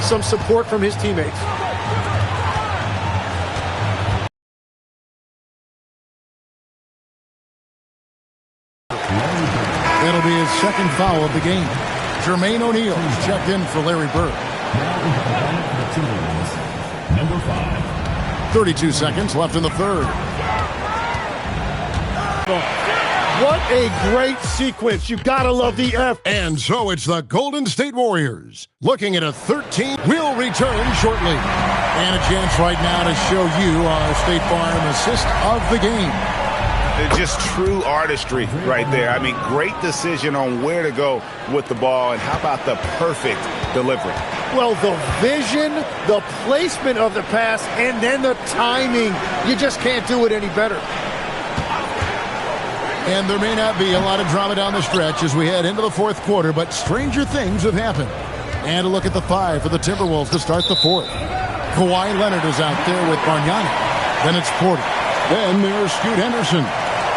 some support from his teammates. It'll be his second foul of the game. Jermaine O'Neal checked in for Larry Bird. Number 5. 32 seconds left in the third. What a great sequence. You gotta love the F. And so it's the Golden State Warriors looking at a 13. We'll return shortly. And a chance right now to show you our State Farm assist of the game. Just true artistry right there. I mean, great decision on where to go with the ball, and how about the perfect delivery? Well, the vision, the placement of the pass, and then the timing. You just can't do it any better. And there may not be a lot of drama down the stretch as we head into the fourth quarter, but stranger things have happened. And a look at the 5 for the Timberwolves to start the fourth. Kawhi Leonard is out there with Bargnani. Then it's Porter. Then there's Scoot Henderson.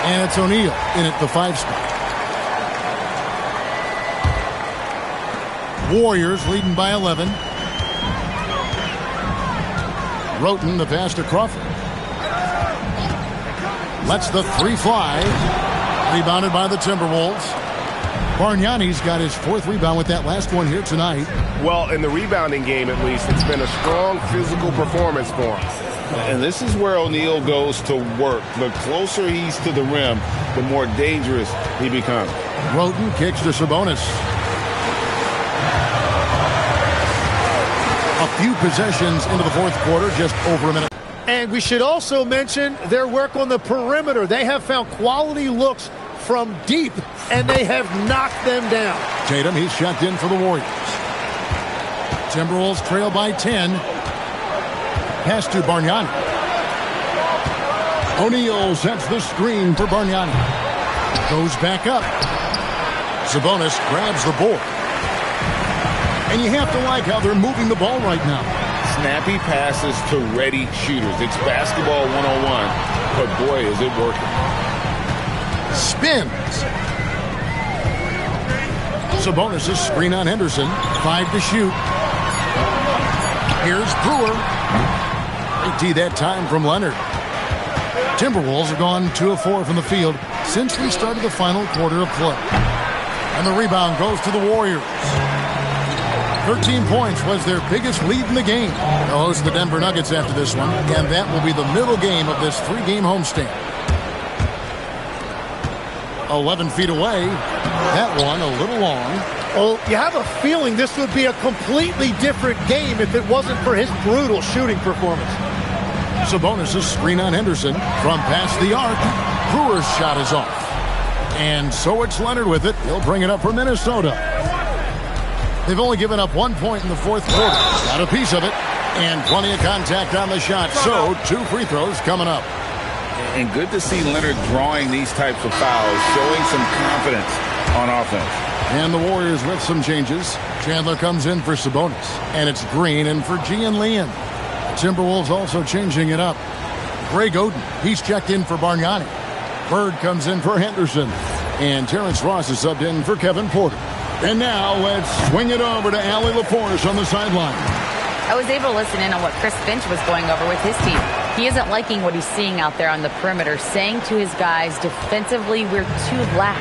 And it's O'Neal in at the 5 spot. Warriors leading by 11. Roten the pass to Crawford. Lets the 3 fly. Rebounded by the Timberwolves. Bargnani's got his 4th rebound with that last one here tonight. Well, in the rebounding game at least, it's been a strong physical performance for him. And this is where O'Neal goes to work. The closer he's to the rim, the more dangerous he becomes. Roten kicks to Sabonis. A few possessions into the fourth quarter, just over a minute. And we should also mention their work on the perimeter. They have found quality looks from deep, and they have knocked them down. Tatum, he's checked in for the Warriors. Timberwolves trail by 10. Pass to Bargnani. O'Neal sets the screen for Bargnani. Goes back up. Sabonis grabs the board. And you have to like how they're moving the ball right now. Snappy passes to ready shooters. It's basketball 101, but boy, is it working. Spins. Sabonis' screen on Henderson. 5 to shoot. Here's Brewer. They tee that time from Leonard. Timberwolves have gone 2 of 4 from the field since we started the final quarter of play. And the rebound goes to the Warriors. 13 points was their biggest lead in the game. They'll host the Denver Nuggets after this one, and that will be the middle game of this 3-game homestand. 11 feet away. That one a little long. Well, you have a feeling this would be a completely different game if it wasn't for his brutal shooting performance. Sabonis' screen on Henderson from past the arc. Brewer's shot is off. And so it's Leonard with it. He'll bring it up for Minnesota. They've only given up 1 point in the fourth quarter. Got a piece of it. And plenty of contact on the shot. So 2 free throws coming up. And good to see Leonard drawing these types of fouls, showing some confidence on offense. And the Warriors with some changes. Chandler comes in for Sabonis. And it's Green in for Gian Leon. Timberwolves also changing it up. Greg Oden, he's checked in for Bargnani. Bird comes in for Henderson. And Terrence Ross is subbed in for Kevin Porter. And now let's swing it over to Allie LaForce on the sideline. I was able to listen in on what Chris Finch was going over with his team. He isn't liking what he's seeing out there on the perimeter, saying to his guys, defensively, we're too lax,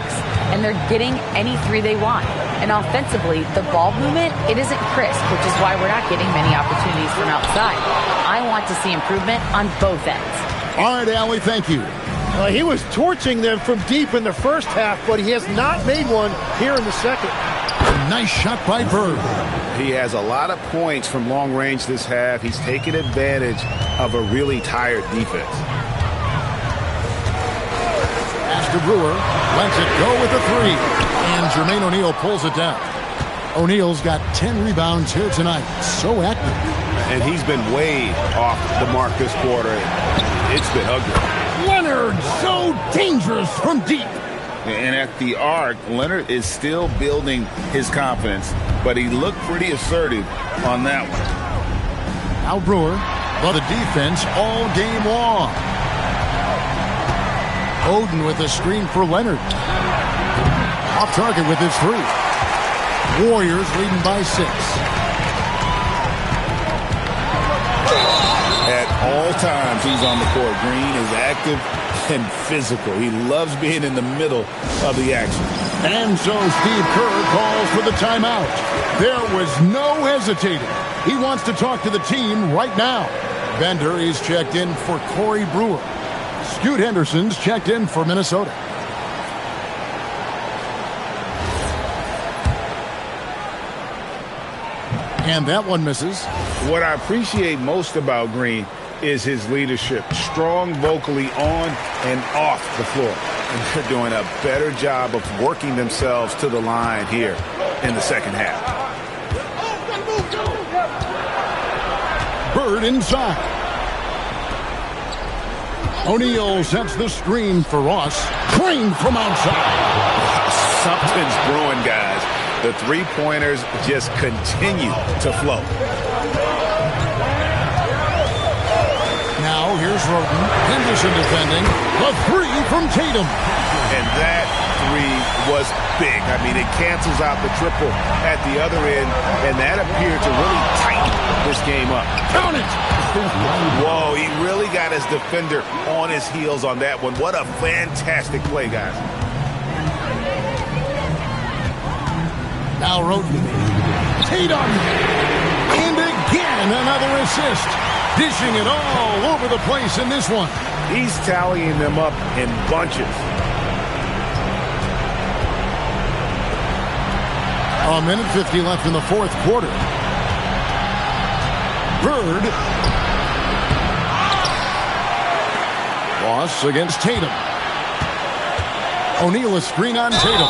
and they're getting any 3 they want. And offensively, the ball movement, it isn't crisp, which is why we're not getting many opportunities from outside. I want to see improvement on both ends. All right, Allie, thank you. He was torching them from deep in the first half, but he has not made one here in the second. Nice shot by Bird. He has a lot of points from long range this half. He's taken advantage of a really tired defense. Pass to Brewer. Lets it go with the 3. And Jermaine O'Neal pulls it down. O'Neal's got 10 rebounds here tonight. So active. And he's been way off the mark this quarter. It's been ugly. Leonard, so dangerous from deep. And at the arc, Leonard is still building his confidence, but he looked pretty assertive on that one. Al Brewer, but the defense all game long. Oden with a screen for Leonard. Off target with his 3. Warriors leading by 6. all times he's on the court. Green is active and physical. He loves being in the middle of the action. And so Steve Kerr calls for the timeout. There was no hesitating. He wants to talk to the team right now. Bender is checked in for Corey Brewer. Scoot Henderson's checked in for Minnesota. And that one misses. What I appreciate most about Green is his leadership. Strong vocally on and off the floor. And they're doing a better job of working themselves to the line here in the second half. Bird inside. O'Neal sets the screen for Ross. Green from outside. Something's brewing, guys. The three-pointers just continue to flow. Now here's Roden. Henderson defending. The three from Tatum. And that three was big. I mean, it cancels out the triple at the other end, and that appeared to really tighten this game up. Count it! Whoa, he really got his defender on his heels on that one. What a fantastic play, guys. Now Roden. Tatum. And again, another assist. Dishing it all over the place in this one. He's tallying them up in bunches. A minute 50 left in the fourth quarter. Bird. Ross against Tatum. O'Neal a screen on Tatum.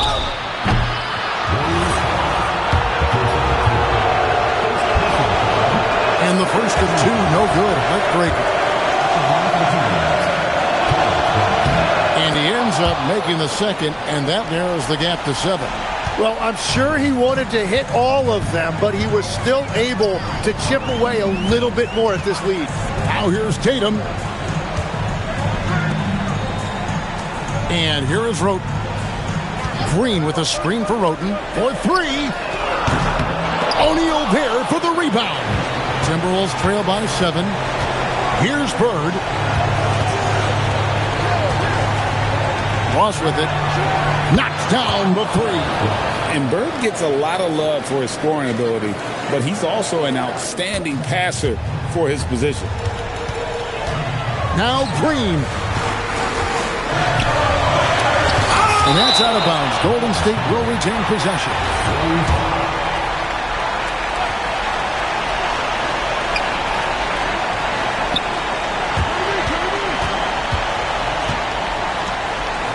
And the first of two, no good. Heartbreaker. And he ends up making the second, and that narrows the gap to 7. Well, I'm sure he wanted to hit all of them, but he was still able to chip away a little bit more at this lead. Now here's Tatum. And here is Roten. Green with a screen for Roten. For three. O'Neal there for the rebound. Timberwolves trail by 7. Here's Bird. Ross with it. Knocks down the three. And Bird gets a lot of love for his scoring ability, but he's also an outstanding passer for his position. Now Green. And that's out of bounds. Golden State will retain possession.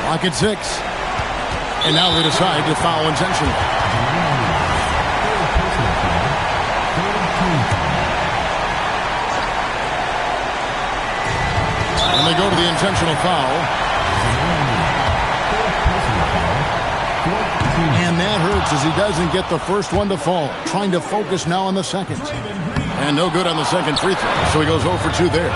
Clock at 6. And now they decide to foul intentionally. And they go to the intentional foul. And that hurts as he doesn't get the first one to fall. Trying to focus now on the second. And no good on the second free throw. So he goes 0 for 2 there.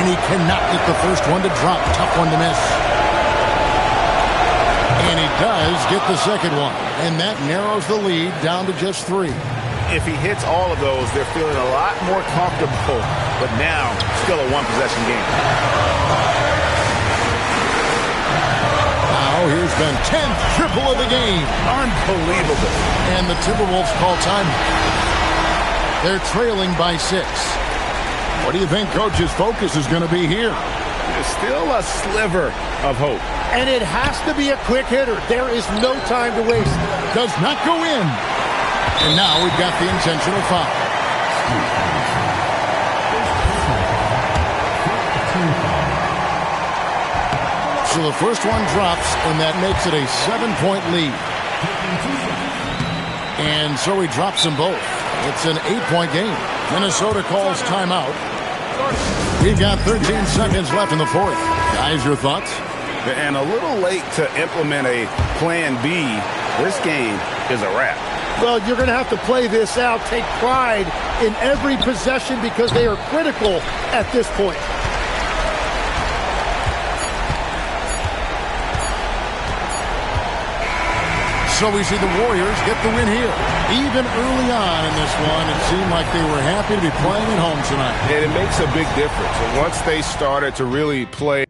And he cannot get the first one to drop. Tough one to miss. And he does get the second one. And that narrows the lead down to just 3. If he hits all of those, they're feeling a lot more comfortable. But now, still a one-possession game. Now here's been 10th triple of the game. Unbelievable. And the Timberwolves call time. They're trailing by 6. What do you think Coach's focus is going to be here? There's still a sliver of hope. And it has to be a quick hitter. There is no time to waste. Does not go in. And now we've got the intentional foul. So the first one drops, and that makes it a 7-point lead. And so he drops them both. It's an 8-point game. Minnesota calls timeout. We've got 13 seconds left in the fourth. Guys, your thoughts? And a little late to implement a plan B. This game is a wrap. Well, you're going to have to play this out. Take pride in every possession because they are critical at this point. So we see the Warriors get the win here. Even early on in this one, it seemed like they were happy to be playing at home tonight. And it makes a big difference. And once they started to really play.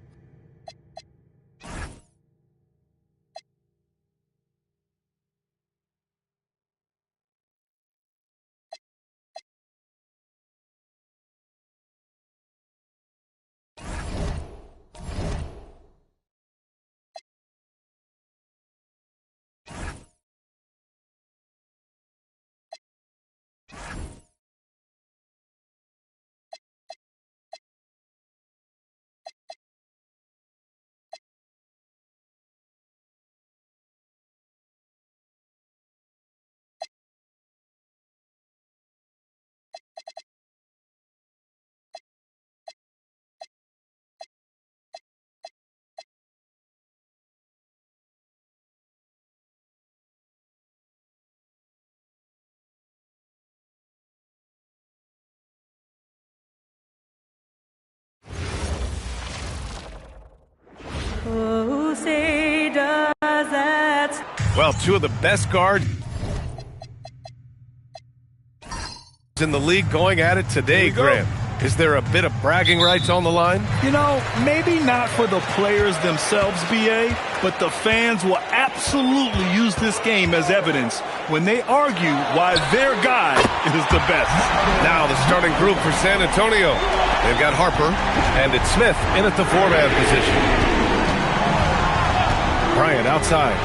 Who say does that? Well, two of the best guards in the league going at it today, Graham. Is there a bit of bragging rights on the line? You know, maybe not for the players themselves, BA, but the fans will absolutely use this game as evidence when they argue why their guy is the best. Now the starting group for San Antonio. They've got Harper, and it's Smith in at the four-man position. Bryant outside.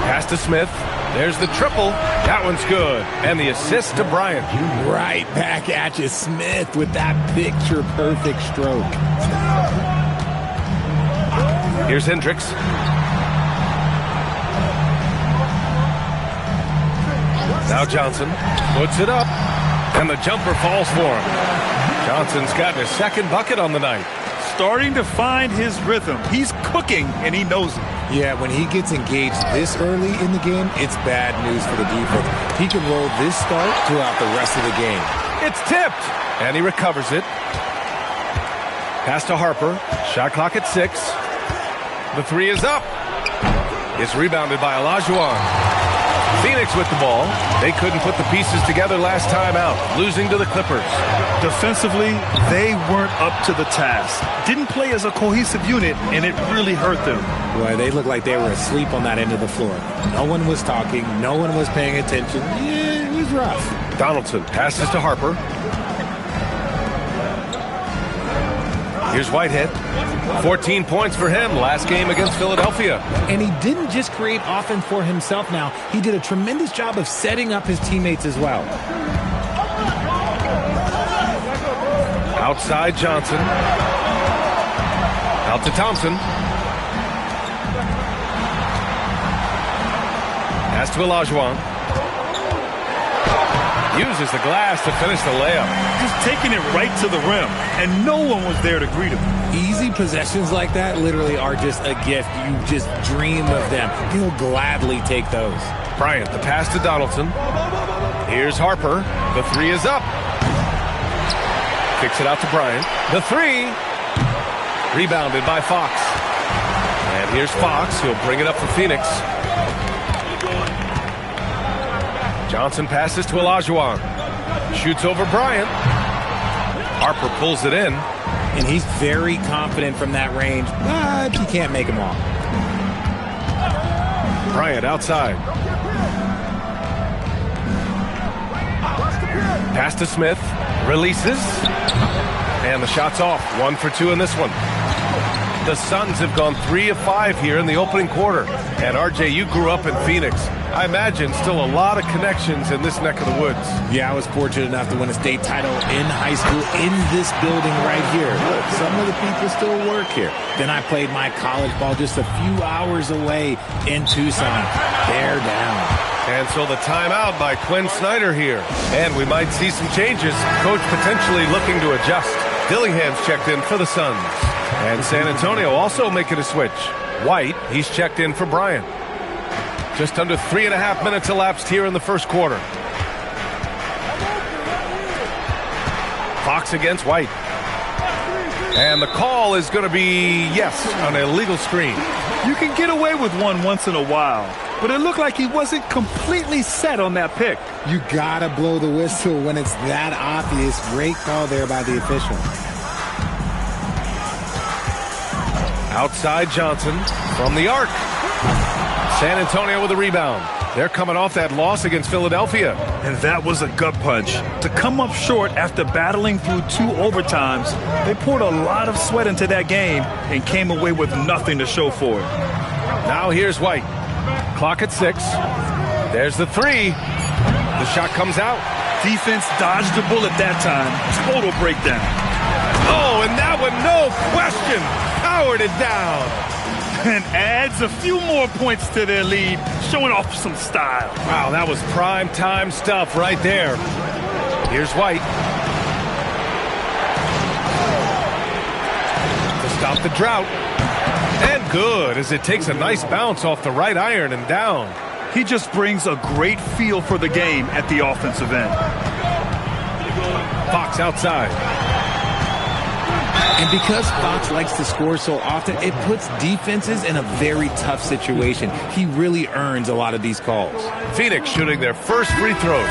Pass to Smith. There's the triple. That one's good. And the assist to Bryant. Right back at you, Smith, with that picture-perfect stroke. Here's Hendricks. Now Johnson puts it up. And the jumper falls for him. Johnson's gotten his second bucket on the night. Starting to find his rhythm. He's cooking, and he knows it. Yeah, when he gets engaged this early in the game, it's bad news for the defense. He can roll this start throughout the rest of the game. It's tipped, and he recovers it. Pass to Harper. Shot clock at 6. The three is up. It's rebounded by Olajuwon. Phoenix with the ball. They couldn't put the pieces together last time out, losing to the Clippers. Defensively, they weren't up to the task. Didn't play as a cohesive unit, and it really hurt them. Boy, they looked like they were asleep on that end of the floor. No one was talking. No one was paying attention. Yeah, it was rough. Donaldson passes to Harper. Here's Whitehead. 14 points for him last game against Philadelphia. And he didn't just create offense for himself now. He did a tremendous job of setting up his teammates as well. Outside Johnson. Out to Thompson. Pass to Olajuwon. Uses the glass to finish the layup. Just taking it right to the rim, and no one was there to greet him. Easy possessions like that literally are just a gift. You just dream of them. He'll gladly take those. Bryant, the pass to Donaldson. Here's Harper. The three is up. Kicks it out to Bryant. The three. Rebounded by Fox. And here's Fox. He'll bring it up for Phoenix. Johnson passes to Olajuwon. Shoots over Bryant. Harper pulls it in. And he's very confident from that range, but he can't make them all. Bryant outside. Pass to Smith. Releases. And the shot's off. 1 for 2 in this one. The Suns have gone 3 of 5 here in the opening quarter. And RJ, you grew up in Phoenix. I imagine still a lot of connections in this neck of the woods. Yeah, I was fortunate enough to win a state title in high school in this building right here. Look, some of the people still work here. Then I played my college ball just a few hours away in Tucson. They're down. And so the timeout by Quinn Snyder here. And we might see some changes. Coach potentially looking to adjust. Dillingham's checked in for the Suns. And San Antonio also making a switch. White, he's checked in for Bryant. Just under 3.5 minutes elapsed here in the first quarter. Fox against White. And the call is going to be, yes, an illegal screen. You can get away with one once in a while, but it looked like he wasn't completely set on that pick. You gotta blow the whistle when it's that obvious. Great call there by the official. Outside Johnson from the arc. San Antonio with a rebound. They're coming off that loss against Philadelphia. And that was a gut punch. To come up short after battling through 2 overtimes, they poured a lot of sweat into that game and came away with nothing to show for it. Now here's White. Clock at 6. There's the 3. The shot comes out. Defense dodged the bullet that time. Total breakdown. Oh, and that one, no question, powered it down. And adds a few more points to their lead, showing off some style. Wow, that was prime time stuff right there. Here's White. To stop the drought. And good, as it takes a nice bounce off the right iron and down. He just brings a great feel for the game at the offensive end. Fox outside. And because Fox likes to score so often, it puts defenses in a very tough situation. He really earns a lot of these calls. Phoenix shooting their first free throws.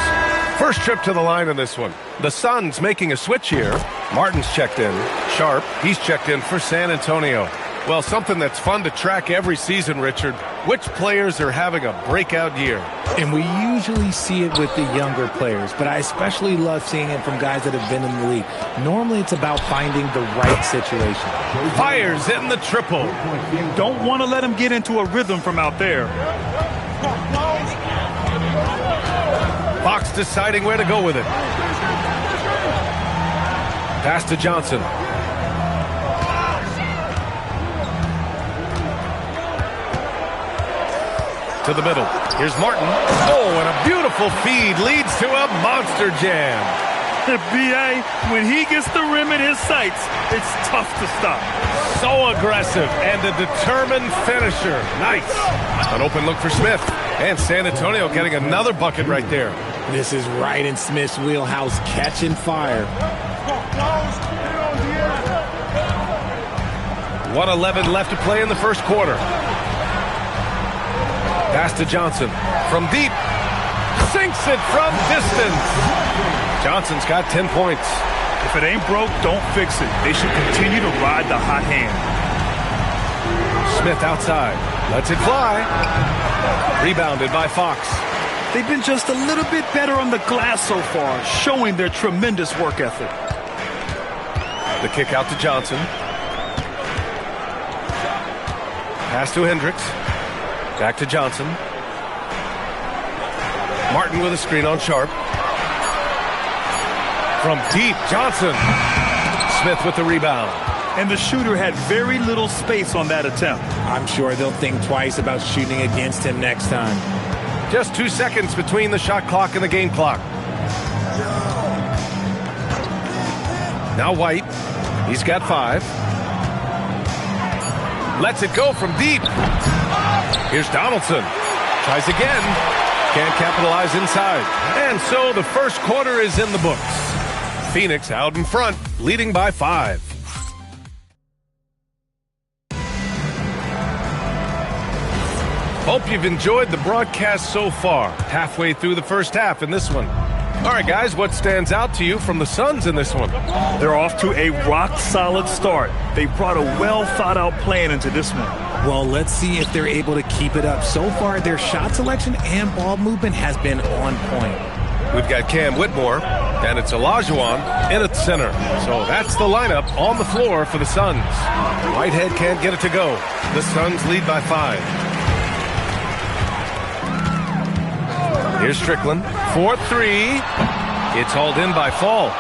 First trip to the line in this one. The Suns making a switch here. Martin's checked in. Sharp, he's checked in for San Antonio. Well, something that's fun to track every season, Richard. Which players are having a breakout year? And we usually see it with the younger players, but I especially love seeing it from guys that have been in the league. Normally, it's about finding the right situation. Fires in the triple. You don't want to let him get into a rhythm from out there. Fox deciding where to go with it. Pass to Johnson. To the middle. Here's Martin. Oh, and a beautiful feed leads to a monster jam. B.A., when he gets the rim in his sights, it's tough to stop. So aggressive and a determined finisher. Nice. An open look for Smith. And San Antonio getting another bucket right there. This is right in Smith's wheelhouse, catching fire. 1:11 left to play in the first quarter. Pass to Johnson. From deep. Sinks it from distance. Johnson's got 10 points. If it ain't broke, don't fix it. They should continue to ride the hot hand. Smith outside. Lets it fly. Rebounded by Fox. They've been just a little bit better on the glass so far, showing their tremendous work ethic. The kick out to Johnson. Pass to Hendricks. Back to Johnson. Martin with a screen on Sharp. From deep, Johnson. Smith with the rebound. And the shooter had very little space on that attempt. I'm sure they'll think twice about shooting against him next time. Just 2 seconds between the shot clock and the game clock. Now White. He's got 5. Lets it go from deep. Here's Donaldson. Tries again. Can't capitalize inside. And so the first quarter is in the books. Phoenix out in front, leading by 5. Hope you've enjoyed the broadcast so far. Halfway through the first half in this one. All right, guys, what stands out to you from the Suns in this one? They're off to a rock-solid start. They brought a well-thought-out plan into this one. Well, let's see if they're able to keep it up. So far, their shot selection and ball movement has been on point. We've got Cam Whitmore, and it's Olajuwon in at center. So that's the lineup on the floor for the Suns. Whitehead can't get it to go. The Suns lead by 5. Here's Strickland. 4-3. It's hauled in by Fall.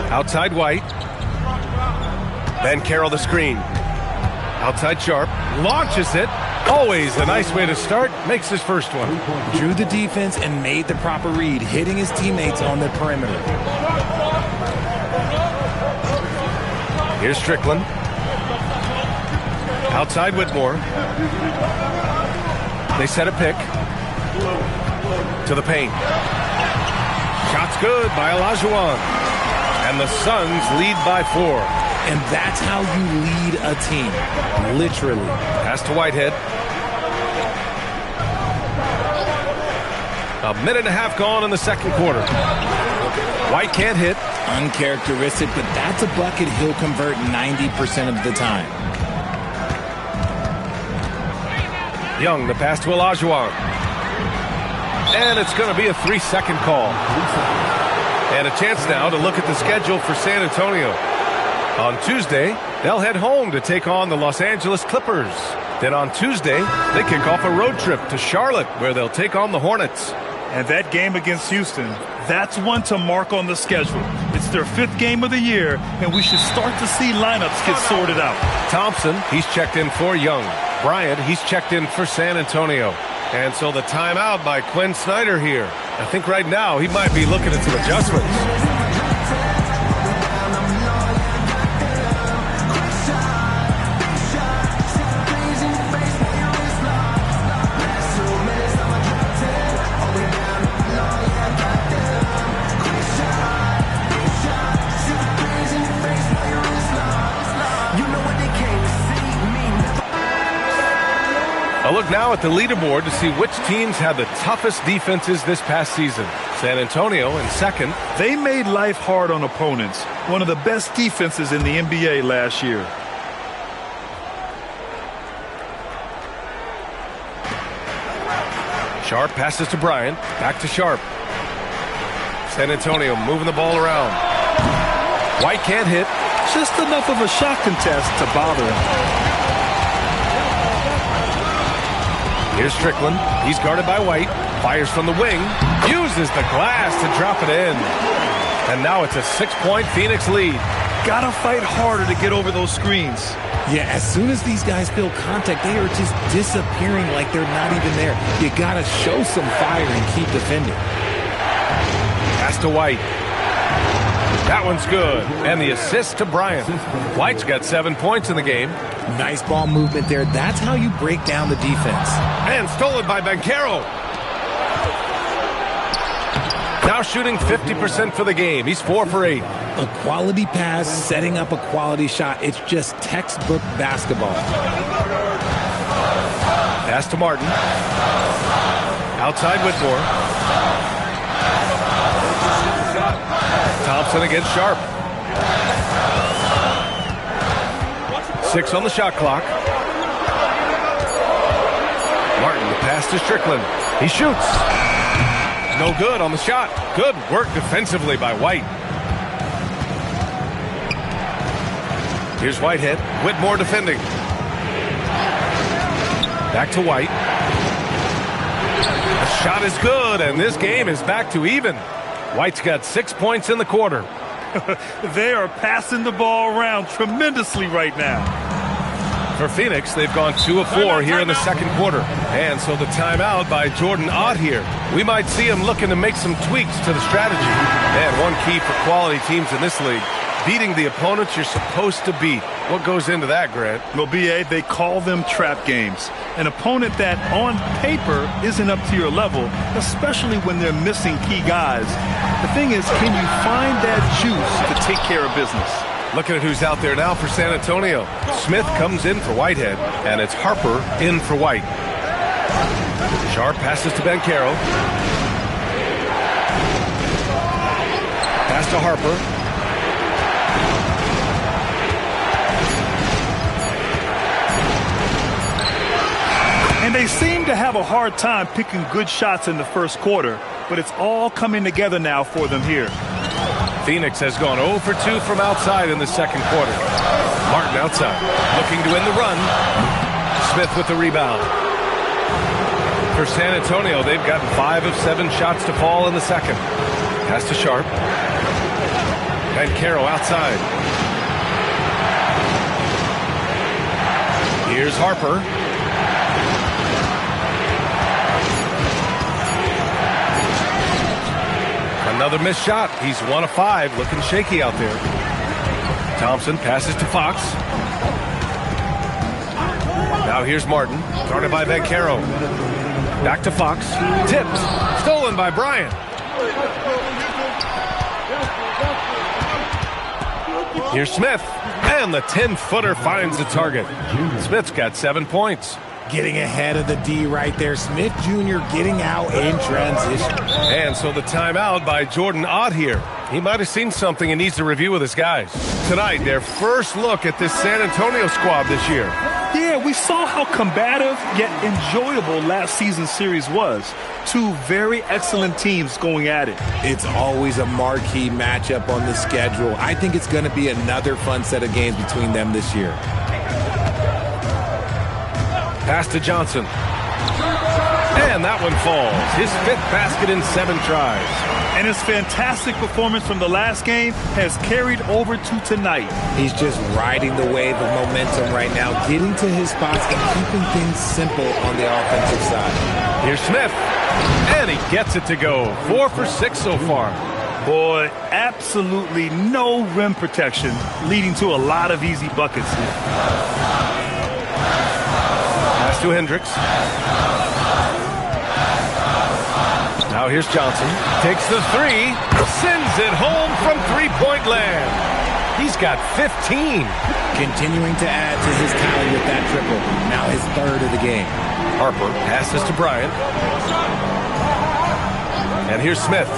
Outside White. Ben Carroll the screen. Outside Sharp. Launches it. Always a nice way to start. Makes his first one. Drew the defense and made the proper read, hitting his teammates on the perimeter. Here's Strickland. Outside Whitmore. They set a pick. To the paint. Shot's good by Olajuwon. And the Suns lead by 4. And that's how you lead a team. Literally. Pass to Whitehead. A minute and a half gone in the second quarter. White can't hit. Uncharacteristic, but that's a bucket he'll convert 90% of the time. Young, the pass to Olajuwon. And it's going to be a 3-second call. And a chance now to look at the schedule for San Antonio. On Tuesday, they'll head home to take on the Los Angeles Clippers. Then on Tuesday, they kick off a road trip to Charlotte, where they'll take on the Hornets. And that game against Houston, that's one to mark on the schedule. It's their 5th game of the year, and we should start to see lineups get sorted out. Thompson, he's checked in for Young. Bryant, he's checked in for San Antonio. And so the timeout by Quinn Snyder here. I think right now he might be looking at some adjustments. A look now at the leaderboard to see which teams had the toughest defenses this past season. San Antonio in second. They made life hard on opponents. One of the best defenses in the NBA last year. Sharp passes to Bryant. Back to Sharp. San Antonio moving the ball around. White can't hit. Just enough of a shot contest to bother him. Here's Strickland. He's guarded by White. Fires from the wing. Uses the glass to drop it in. And now it's a 6-point Phoenix lead. Gotta fight harder to get over those screens. Yeah, as soon as these guys feel contact, they are just disappearing like they're not even there. You gotta show some fire and keep defending. Pass to White. That one's good. And the assist to Bryant. White's got 7 points in the game. Nice ball movement there. That's how you break down the defense. And stolen by Banchero. Now shooting 50% for the game. He's 4 for 8. A quality pass, setting up a quality shot. It's just textbook basketball. Pass to Martin. Outside Whitmore. Thompson against Sharp. 6 on the shot clock. Martin, the pass to Strickland. He shoots. No good on the shot. Good work defensively by White. Here's Whitehead. Whitmore defending. Back to White. The shot is good, and this game is back to even. White's got 6 points in the quarter. They are passing the ball around tremendously right now. For Phoenix, they've gone 2 of 4 here in the second quarter. And so the timeout by Jordan Ott here. We might see him looking to make some tweaks to the strategy. And one key for quality teams in this league, beating the opponents you're supposed to beat. What goes into that, Grant? Well, B.A., they call them trap games. An opponent that, on paper, isn't up to your level, especially when they're missing key guys. The thing is, can you find that juice to take care of business? Looking at who's out there now for San Antonio. Smith comes in for Whitehead, and it's Harper in for White. Sharp passes to Banchero. Pass to Harper. And they seem to have a hard time picking good shots in the first quarter, but it's all coming together now for them here. Phoenix has gone 0 for 2 from outside in the second quarter. Martin outside, looking to win the run. Smith with the rebound. For San Antonio, they've gotten 5 of 7 shots to fall in the second. Pass to Sharp. Banchero outside. Here's Harper. Another missed shot. He's 1 of 5, looking shaky out there. Thompson passes to Fox. Now here's Martin, guarded by Banchero. Back to Fox. Tipped. Stolen by Bryant. Here's Smith, and the 10-footer finds the target. Smith's got 7 points. Getting ahead of the D right there. Smith Jr. getting out in transition. And so the timeout by Jordan Ott here. He might have seen something and needs to review with his guys. Tonight, their first look at this San Antonio squad this year. Yeah, we saw how combative yet enjoyable last season's series was. Two very excellent teams going at it. It's always a marquee matchup on the schedule. I think it's going to be another fun set of games between them this year. Pass to Johnson. And that one falls. His 5th basket in 7 tries. And his fantastic performance from the last game has carried over to tonight. He's just riding the wave of momentum right now, getting to his spots and keeping things simple on the offensive side. Here's Smith. And he gets it to go. 4 for 6 so far. Boy, absolutely no rim protection, leading to a lot of easy buckets here. Pass to Hendricks. Now here's Johnson. Takes the 3. Sends it home from three-point land. He's got 15. Continuing to add to his tally with that triple. Now his 3rd of the game. Harper passes to Bryant. And here's Smith.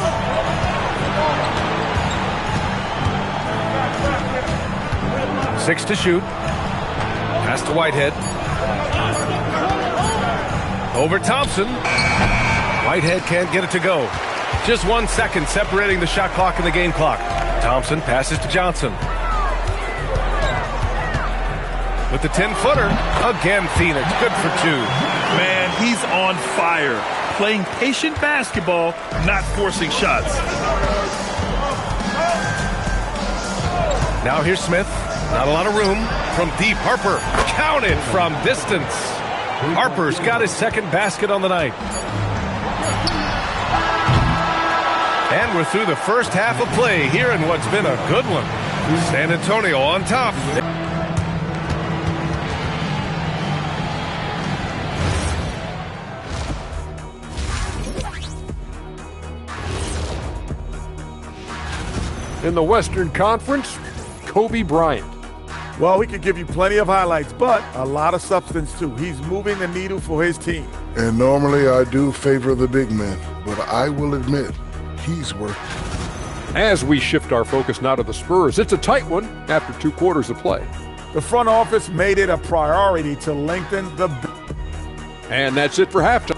Six to shoot. Pass to Whitehead. Over Thompson. Whitehead can't get it to go. Just 1 second separating the shot clock and the game clock. Thompson passes to Johnson. With the 10-footer, again Phoenix, good for 2. Man, he's on fire. Playing patient basketball, not forcing shots. Now here's Smith. Not a lot of room. From deep, Harper. Counted from distance. Harper's got his 2nd basket on the night. And we're through the first half of play here in what's been a good one. San Antonio on top. In the Western Conference, Kobe Bryant. Well, he could give you plenty of highlights, but a lot of substance too. He's moving the needle for his team. And normally I do favor the big man, but I will admit, he's worth it. As we shift our focus now to the Spurs, it's a tight one after 2 quarters of play. The front office made it a priority to lengthen the... And that's it for halftime.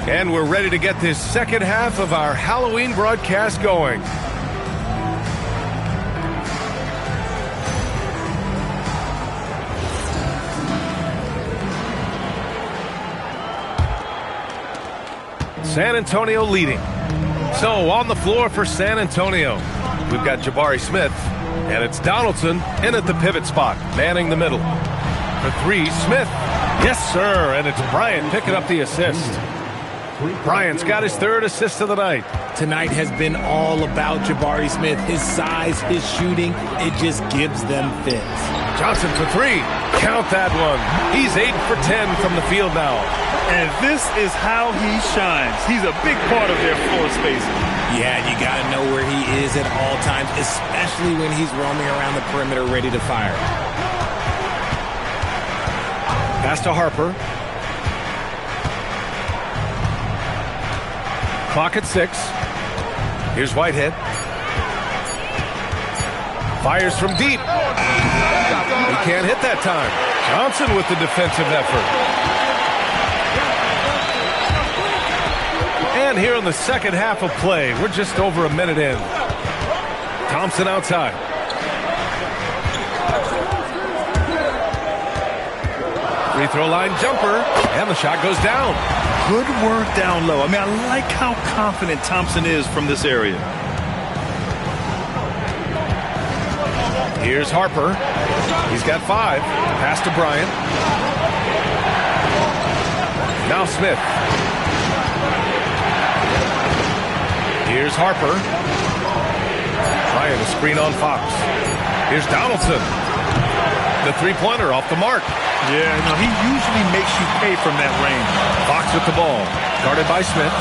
And we're ready to get this second half of our Halloween broadcast going. San Antonio leading. So on the floor for San Antonio, we've got Jabari Smith, and it's Donaldson in at the pivot spot, manning the middle. For 3, Smith. Yes, sir, and it's Bryant picking up the assist. Bryant's got his 3rd assist of the night. Tonight has been all about Jabari Smith. His size, his shooting, it just gives them fits. Johnson for 3. Count that one. He's 8 for 10 from the field now. And this is how he shines. He's a big part of their floor spacing. Yeah, you got to know where he is at all times, especially when he's roaming around the perimeter ready to fire. Pass to Harper. Clock at 6. Here's Whitehead. Fires from deep. He can't hit that time. Johnson with the defensive effort. And here in the second half of play, we're just over a minute in. Thompson outside. Free throw line jumper, and the shot goes down. Good work down low. I mean, I like how confident Thompson is from this area. Here's Harper. He's got 5. Pass to Bryant. Now Smith. Here's Harper. Bryant a screen on Fox. Here's Donaldson. The 3-pointer off the mark. Yeah, no, he usually makes you pay from that range. Fox with the ball. Guarded by Smith.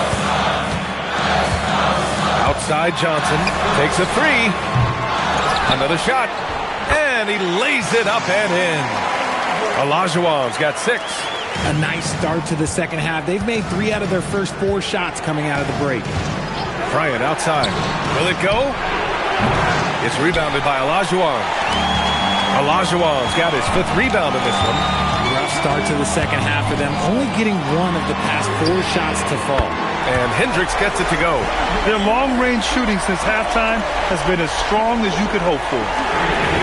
Outside Johnson. Takes a three. Another shot. And he lays it up and in. Olajuwon's got 6. A nice start to the second half. They've made 3 out of their first 4 shots coming out of the break. Bryant outside. Will it go? It's rebounded by Olajuwon. Olajuwon's got his 5th rebound in this one. Rough start to the second half for them, only getting 1 of the past 4 shots to fall. And Hendricks gets it to go. Their long-range shooting since halftime has been as strong as you could hope for.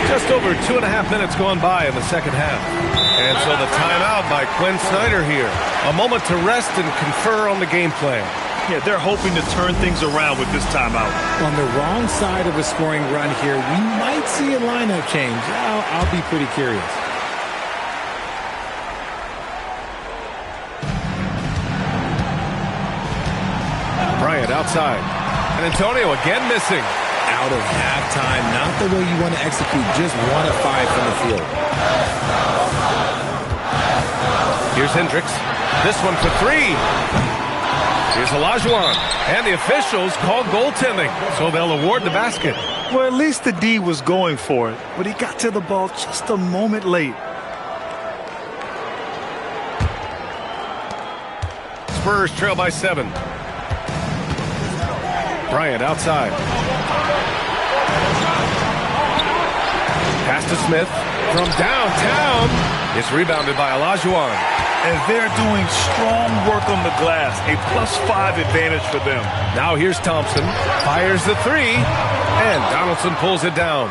Just over 2.5 minutes gone by in the second half. And so the timeout by Quinn Snyder here. A moment to rest and confer on the game plan. Yeah, they're hoping to turn things around with this timeout. On the wrong side of a scoring run here, we might see a lineup change. I'll be pretty curious. Bryant outside. And Antonio again missing. Out of halftime, not the way you want to execute, just 1 of 5 from the field. Here's Hendricks. This one for 3. Here's Olajuwon. And the officials call goaltending, so they'll award the basket. Well, at least the D was going for it, but he got to the ball just a moment late. Spurs trail by 7. Bryant outside. Pass to Smith from downtown. It's rebounded by Olajuwon. And they're doing strong work on the glass. A +5 advantage for them. Now here's Thompson. Fires the 3. And Donaldson pulls it down.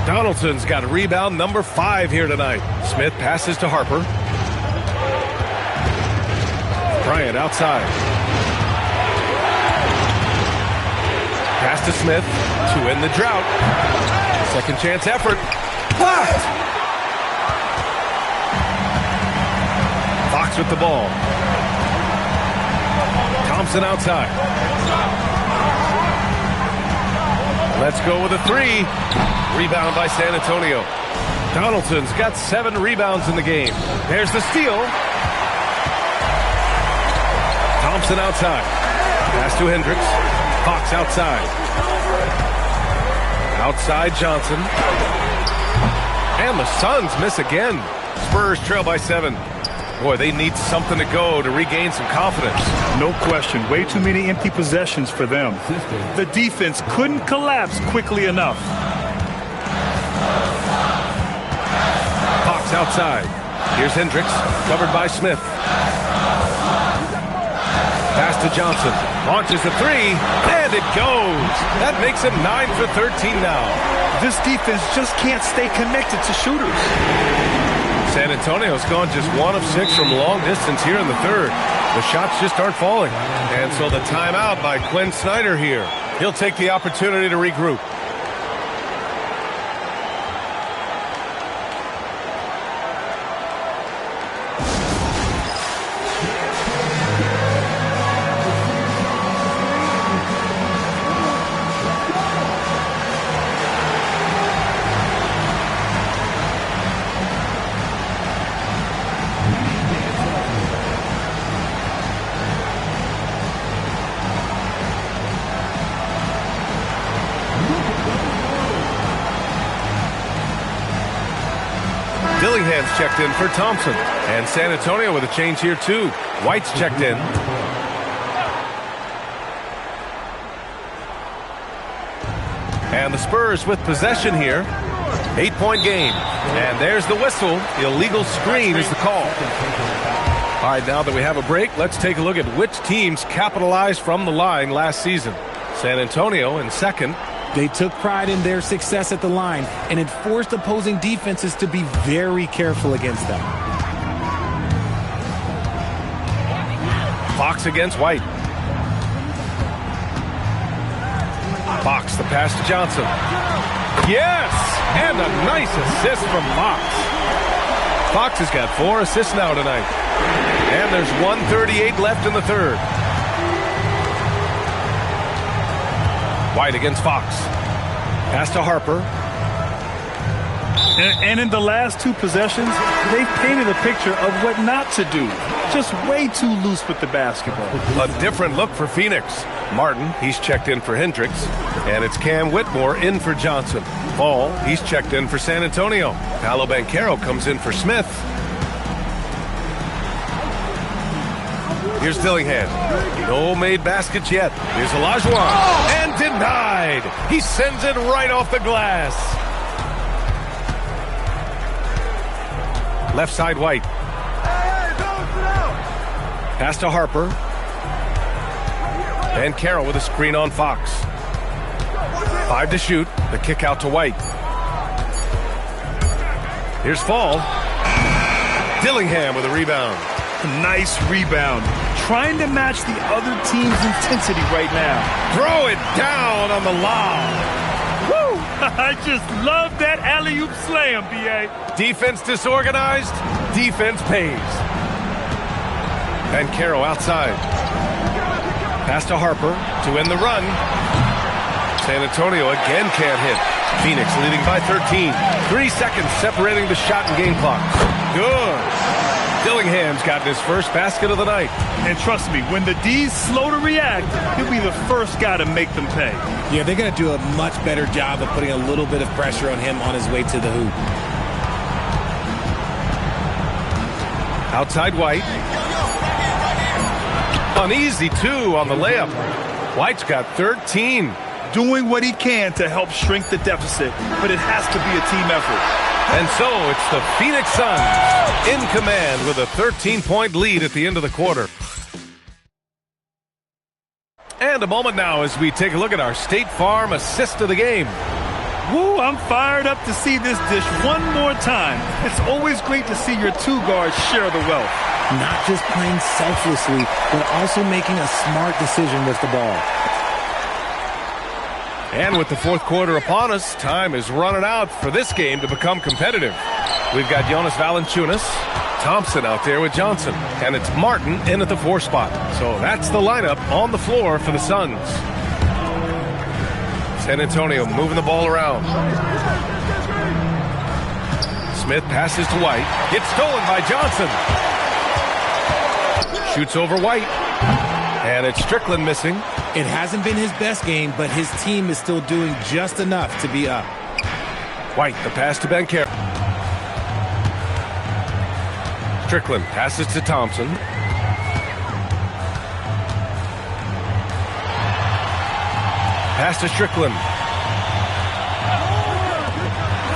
Donaldson's got rebound number 5 here tonight. Smith passes to Harper. Bryant outside. Pass to Smith to end the drought. Second chance effort. Blocked! Fox with the ball. Thompson outside. Let's go with a 3. Rebound by San Antonio. Donaldson's got 7 rebounds in the game. There's the steal. Thompson outside. Pass to Hendricks. Fox outside. Outside Johnson. And the Suns miss again. Spurs trail by 7. Boy, they need something to go to regain some confidence. No question. Way too many empty possessions for them. The defense couldn't collapse quickly enough. Fox outside. Here's Hendricks, covered by Smith. Pass to Johnson. Launches a 3, and it goes. That makes him 9 for 13 now. This defense just can't stay connected to shooters. San Antonio's gone just 1 of 6 from long distance here in the third. The shots just aren't falling. And so the timeout by Quinn Snyder here. He'll take the opportunity to regroup. Dillingham's checked in for Thompson. And San Antonio with a change here, too. White's checked in. And the Spurs with possession here. 8-point game. And there's the whistle. The illegal screen is the call. All right, now that we have a break, let's take a look at which teams capitalized from the line last season. San Antonio in second. They took pride in their success at the line, and it forced opposing defenses to be very careful against them. Fox against White. Fox, the pass to Johnson. Yes! And a nice assist from Fox. Fox has got 4 assists now tonight. And there's 1:38 left in the third. White against Fox. Pass to Harper. And in the last 2 possessions, they've painted a picture of what not to do. Just way too loose with the basketball. A different look for Phoenix. Martin, he's checked in for Hendricks. And it's Cam Whitmore in for Johnson. Ball, he's checked in for San Antonio. Paolo Banchero comes in for Smith. Here's Dillingham. No made baskets yet. Here's Olajuwon. And denied. He sends it right off the glass. Left side, White. Pass to Harper. And Carroll with a screen on Fox. 5 to shoot. The kick out to White. Here's Fall. Dillingham with a rebound. Nice rebound. Trying to match the other team's intensity right now. Throw it down on the lob. Woo! I just love that alley-oop slam, B.A. Defense disorganized. Defense pays. And Carroll outside. Pass to Harper to end the run. San Antonio again can't hit. Phoenix leading by 13. 3 seconds separating the shot and game clock. Good. Dillingham's gotten his first basket of the night. And trust me, when the D's slow to react, he'll be the first guy to make them pay. Yeah, they're going to do a much better job of putting a little bit of pressure on him on his way to the hoop. Outside White. An easy 2 on the layup. White's got 13. Doing what he can to help shrink the deficit, but it has to be a team effort. And so it's the Phoenix Suns in command with a 13-point lead at the end of the quarter. And a moment now as we take a look at our State Farm assist of the game. Woo, I'm fired up to see this dish one more time. It's always great to see your 2 guards share the wealth. Not just playing selflessly, but also making a smart decision with the ball. And with the 4th quarter upon us, time is running out for this game to become competitive. We've got Jonas Valanciunas, Thompson out there with Johnson, and it's Martin in at the 4 spot. So that's the lineup on the floor for the Suns. San Antonio moving the ball around. Smith passes to White. Gets stolen by Johnson. Shoots over White. And it's Strickland missing. It hasn't been his best game, but his team is still doing just enough to be up. White, the pass to Banchero. Strickland passes to Thompson. Pass to Strickland.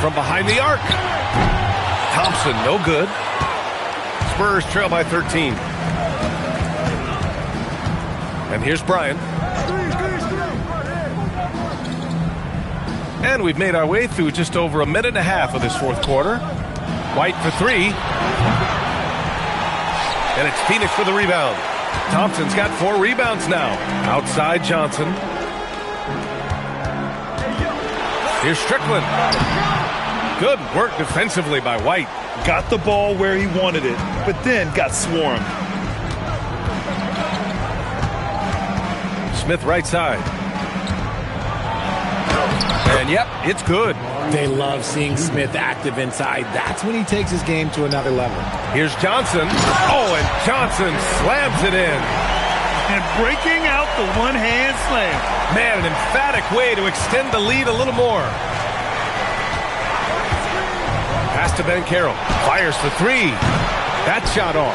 From behind the arc. Thompson, no good. Spurs trail by 13. And here's Bryant. And we've made our way through just over a minute and a half of this 4th quarter. White for 3. And it's Phoenix for the rebound. Thompson's got 4 rebounds now. Outside Johnson. Here's Strickland. Good work defensively by White. Got the ball where he wanted it, but then got swarmed. Smith right side. And yep, it's good. They love seeing Smith active inside. That's when he takes his game to another level. Here's Johnson. Oh, and Johnson slams it in. And breaking out the one-hand slam. Man, an emphatic way to extend the lead a little more. Pass to Banchero. Fires for 3. That shot off.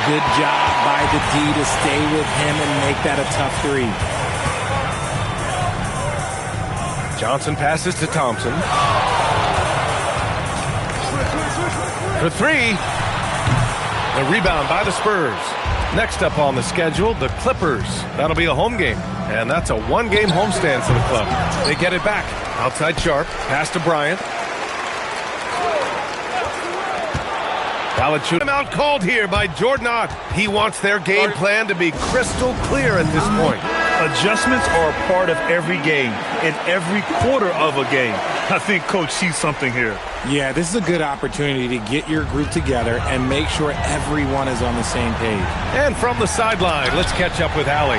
Good job by the D to stay with him and make that a tough 3. Johnson passes to Thompson. For 3. The rebound by the Spurs. Next up on the schedule, the Clippers. That'll be a home game. And that's a 1-game homestand for the club. They get it back. Outside Sharp. Pass to Bryant. Valanciunas out called here by Jordan Ott. He wants their game plan to be crystal clear at this point. Adjustments are a part of every game, in every quarter of a game. I think Coach sees something here. Yeah, this is a good opportunity to get your group together and make sure everyone is on the same page. And from the sideline, let's catch up with Allie.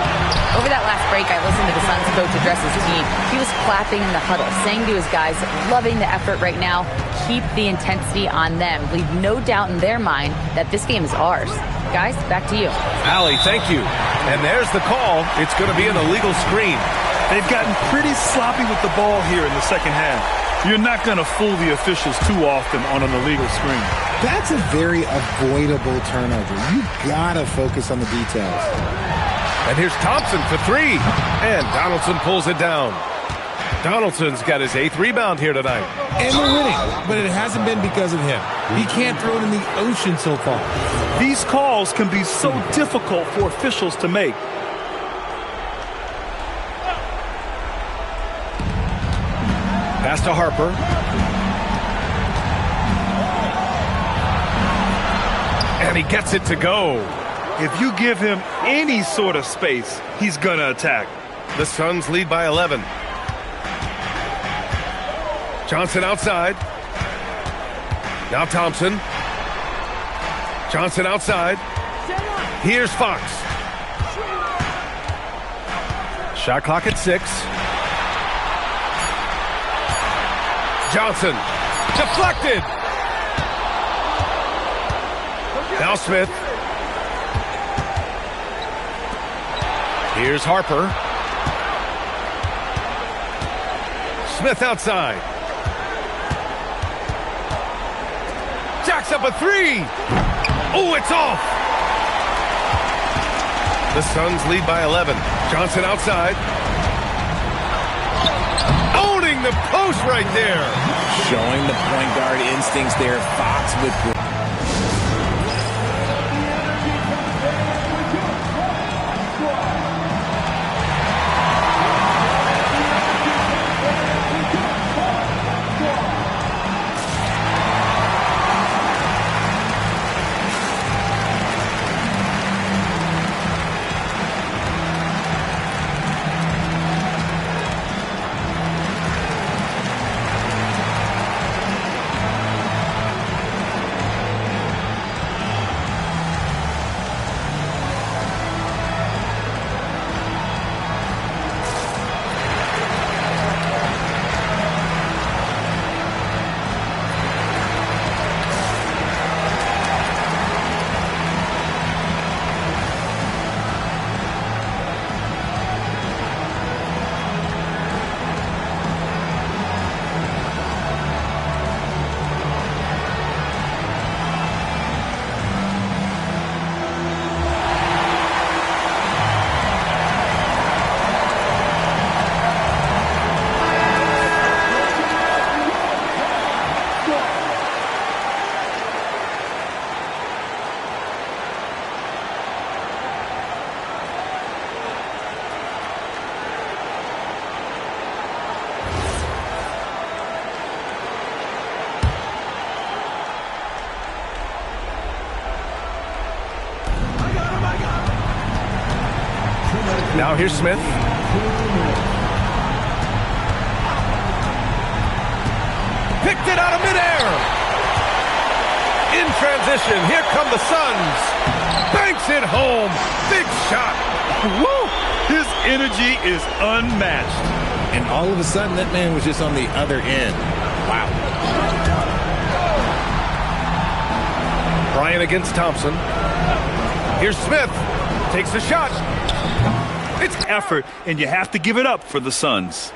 Over that last break, I listened to the Suns coach address his team. He was clapping in the huddle, saying to his guys, loving the effort right now, keep the intensity on them. Leave no doubt in their mind that this game is ours. Guys, back to you. Allie, thank you. And there's the call. It's going to be an illegal screen. They've gotten pretty sloppy with the ball here in the second half. You're not going to fool the officials too often on an illegal screen. That's a very avoidable turnover. You got to focus on the details. And here's Thompson for three. And Donaldson pulls it down. Donaldson's got his 8th rebound here tonight. And they're winning, but it hasn't been because of him. He can't throw it in the ocean so far. These calls can be so difficult for officials to make. Pass to Harper. And he gets it to go. If you give him any sort of space, he's going to attack. The Suns lead by 11. Johnson outside. Now Thompson. Johnson outside. Here's Fox. Shot clock at 6. Johnson. Deflected. Now Smith. Here's Harper. Smith outside. Jacks up a 3. Oh, it's off. The Suns lead by 11. Johnson outside. Owning the post right there. Showing the point guard instincts there. Fox with... Now here's Smith. Picked it out of midair. In transition, here come the Suns. Banks it home. Big shot. Woo! His energy is unmatched. And all of a sudden, that man was just on the other end. Wow. Bryant against Thompson. Here's Smith. Takes the shot. It's effort, and you have to give it up for the Suns.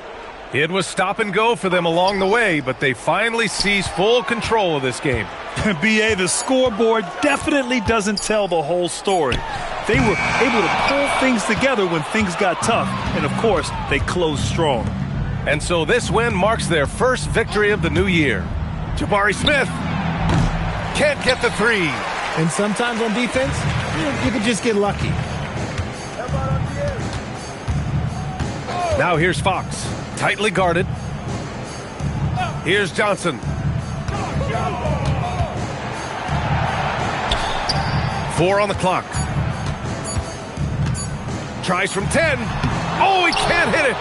It was stop and go for them along the way, but they finally seized full control of this game. B.A., the scoreboard definitely doesn't tell the whole story. They were able to pull things together when things got tough, and of course, they closed strong. And so this win marks their first victory of the new year. Jabari Smith can't get the 3. And sometimes on defense, you can just get lucky. Now here's Fox, tightly guarded. Here's Johnson. 4 on the clock. Tries from 10. Oh, he can't hit it.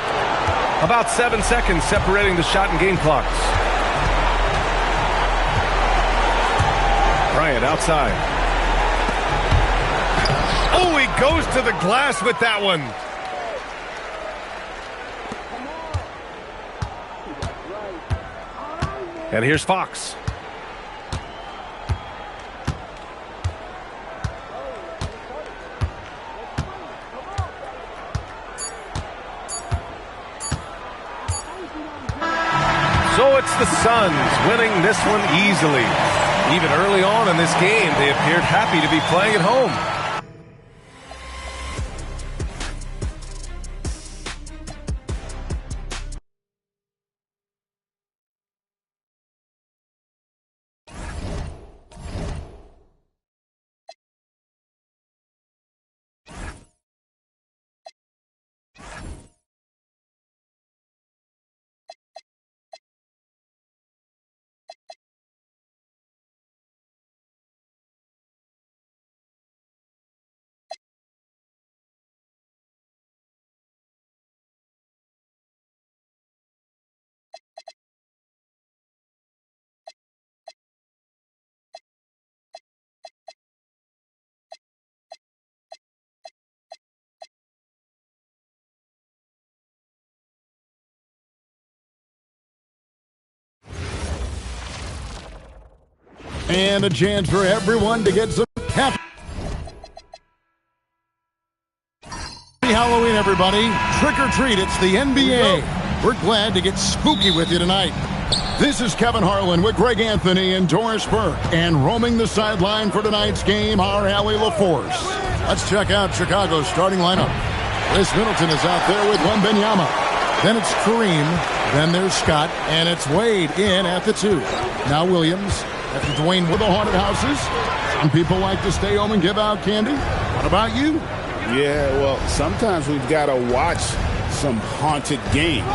About 7 seconds separating the shot and game clocks. Bryant outside. Oh, he goes to the glass with that one. And here's Fox. So it's the Suns winning this one easily. Even early on in this game, they appeared happy to be playing at home. And a chance for everyone to get some happy Halloween, everybody. Trick or treat, it's the NBA. We're glad to get spooky with you tonight. This is Kevin Harlan with Greg Anthony and Doris Burke. And roaming the sideline for tonight's game, our Allie LaForce. Let's check out Chicago's starting lineup. Chris Middleton is out there with Wembanyama. Then it's Kareem. Then there's Scott. And it's Wade in at the 2. Now Williams. After Dwayne with the haunted houses. Some people like to stay home and give out candy. What about you? Yeah, well, sometimes we've got to watch some haunted games.